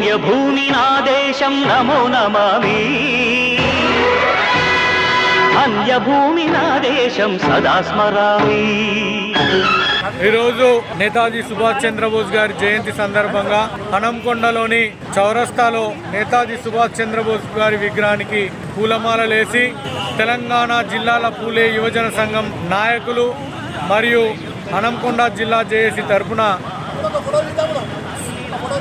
పుణ్యభూమి నా దేశం నమో నమామి అన్యభూమి నా దేశం సదా స్మరామి. ఈరోజు నేతాజీ సుభాష్ చంద్రబోస్ గారి జయంతి సందర్భంగా హనంకొండలోని చౌరస్తాలో నేతాజీ సుభాష్ చంద్రబోస్ గారి విగ్రహానికి పూలమాలలేసి తెలంగాణ జిల్లాల పూలే యువజన సంఘం నాయకులు మరియు హనంకొండ జిల్లా జేఏసీ తరఫున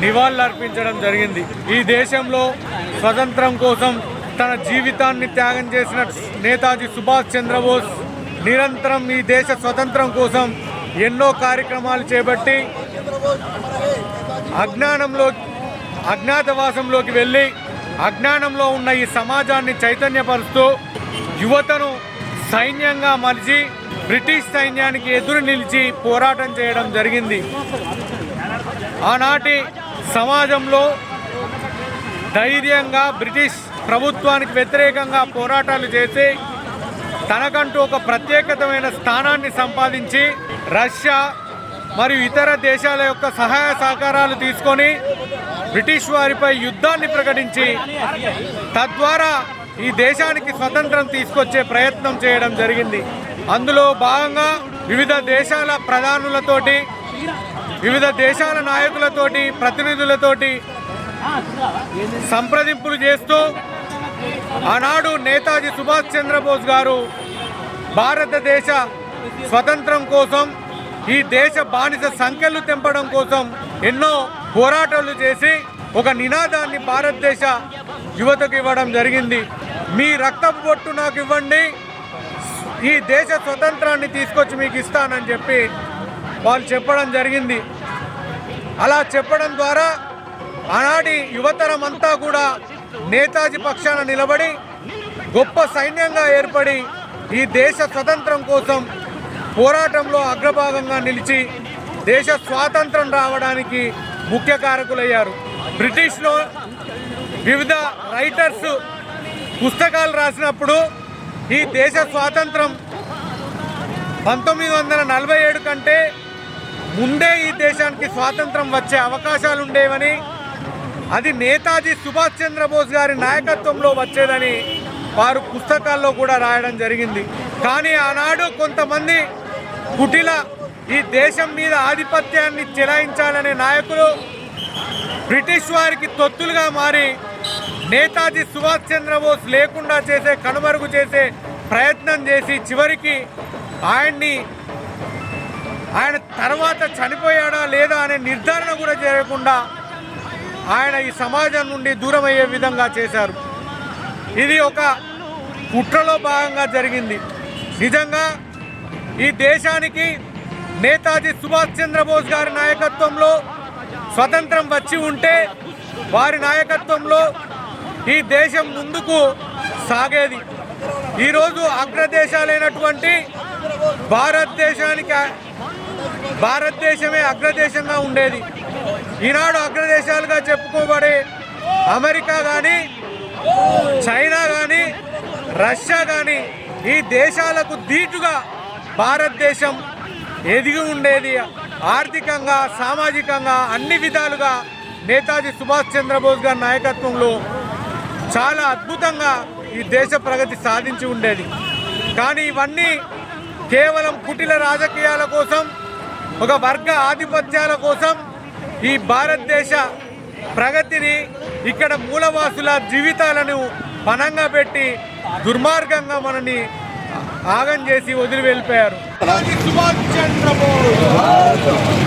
నివాళులర్పించడం జరిగింది. ఈ దేశంలో స్వతంత్రం కోసం తన జీవితాన్ని త్యాగం చేసిన నేతాజీ సుభాష్ చంద్రబోస్ నిరంతరం ఈ దేశ స్వతంత్రం కోసం ఎన్నో కార్యక్రమాలు చేపట్టి అజ్ఞాతవాసంలోకి వెళ్ళి అజ్ఞానంలో ఉన్న ఈ సమాజాన్ని చైతన్యపరుస్తూ యువతను సైన్యంగా మలిచి బ్రిటిష్ సైన్యానికి ఎదురు నిలిచి పోరాటం చేయడం జరిగింది. ఆనాటి సమాజంలో ధైర్యంగా బ్రిటిష్ ప్రభుత్వానికి వ్యతిరేకంగా పోరాటాలు చేసి తనకంటూ ఒక ప్రత్యేకమైన స్థానాన్ని సంపాదించి రష్యా మరియు ఇతర దేశాల యొక్క సహాయ సహకారాలు తీసుకొని బ్రిటిష్ వారిపై యుద్ధాన్ని ప్రకటించి తద్వారా ఈ దేశానికి స్వతంత్రం తీసుకొచ్చే ప్రయత్నం చేయడం జరిగింది. అందులో భాగంగా వివిధ దేశాల ప్రధానులతోటి వివిధ దేశాల నాయకులతోటి ప్రతినిధులతోటి సంప్రదింపులు చేస్తూ ఆనాడు నేతాజీ సుభాష్ చంద్రబోస్ గారు భారతదేశ స్వతంత్రం కోసం ఈ దేశ బానిస సంఖ్యలు తెంపడం కోసం ఎన్నో పోరాటాలు చేసి ఒక నినాదాన్ని భారతదేశ యువతకు ఇవ్వడం జరిగింది. మీ రక్తపు బొట్టు నాకు ఇవ్వండి, ఈ దేశ స్వతంత్రాన్ని తీసుకొచ్చి మీకు ఇస్తానని చెప్పి వాళ్ళు చెప్పడం జరిగింది. అలా చెప్పడం ద్వారా ఆనాటి యువతరం అంతా కూడా నేతాజీ పక్షాన నిలబడి గొప్ప సైన్యంగా ఏర్పడి ఈ దేశ స్వతంత్రం కోసం పోరాటంలో అగ్రభాగంగా నిలిచి దేశ స్వాతంత్రం రావడానికి ముఖ్య కారకులయ్యారు. బ్రిటిష్లో వివిధ రైటర్స్ పుస్తకాలు రాసినప్పుడు ఈ దేశ స్వాతంత్రం 1947 కంటే ముందే ఈ దేశానికి స్వాతంత్రం వచ్చే అవకాశాలు ఉండేవని, అది నేతాజీ సుభాష్ చంద్రబోస్ గారి నాయకత్వంలో వచ్చేదని వారు పుస్తకాల్లో కూడా రాయడం జరిగింది. కానీ ఆనాడు కొంతమంది కుటిల ఈ దేశం మీద ఆధిపత్యాన్ని చెలాయించాలనే నాయకులు బ్రిటిష్ వారికి తొత్తులుగా మారి నేతాజీ సుభాష్ చంద్రబోస్ లేకుండా చేసే కనుమరుగు చేసే ప్రయత్నం చేసి చివరికి ఆయన తర్వాత చనిపోయాడా లేదా అనే నిర్ధారణ కూడా చేయకుండా ఆయన ఈ సమాజం నుండి దూరం అయ్యే విధంగా చేశారు. ఇది ఒక కుట్రలో భాగంగా జరిగింది. నిజంగా ఈ దేశానికి నేతాజీ సుభాష్ చంద్రబోస్ గారి నాయకత్వంలో స్వతంత్రం వచ్చి ఉంటే వారి నాయకత్వంలో ఈ దేశం ముందుకు సాగేది. ఈరోజు అగ్రదేశాలైనటువంటి భారతదేశమే అగ్రదేశంగా ఉండేది. ఈనాడు అగ్రదేశాలుగా చెప్పుకోబడే అమెరికా కానీ చైనా కానీ రష్యా కానీ ఈ దేశాలకు ధీటుగా భారతదేశం ఎదిగి ఉండేది. ఆర్థికంగా సామాజికంగా అన్ని విధాలుగా నేతాజీ సుభాష్ చంద్రబోస్ గారి నాయకత్వంలో చాలా అద్భుతంగా ఈ దేశ ప్రగతి సాధించి ఉండేది. కానీ ఇవన్నీ కేవలం కుటిల రాజకీయాల కోసం, ఒక వర్గ ఆధిపత్యాల కోసం ఈ భారతదేశ ప్రగతిని, ఇక్కడ మూలవాసుల జీవితాలను పణంగా పెట్టి దుర్మార్గంగా మనని ఆగం చేసి వదిలి వెళ్ళిపోయారు. సుభాష్ చంద్రబోస్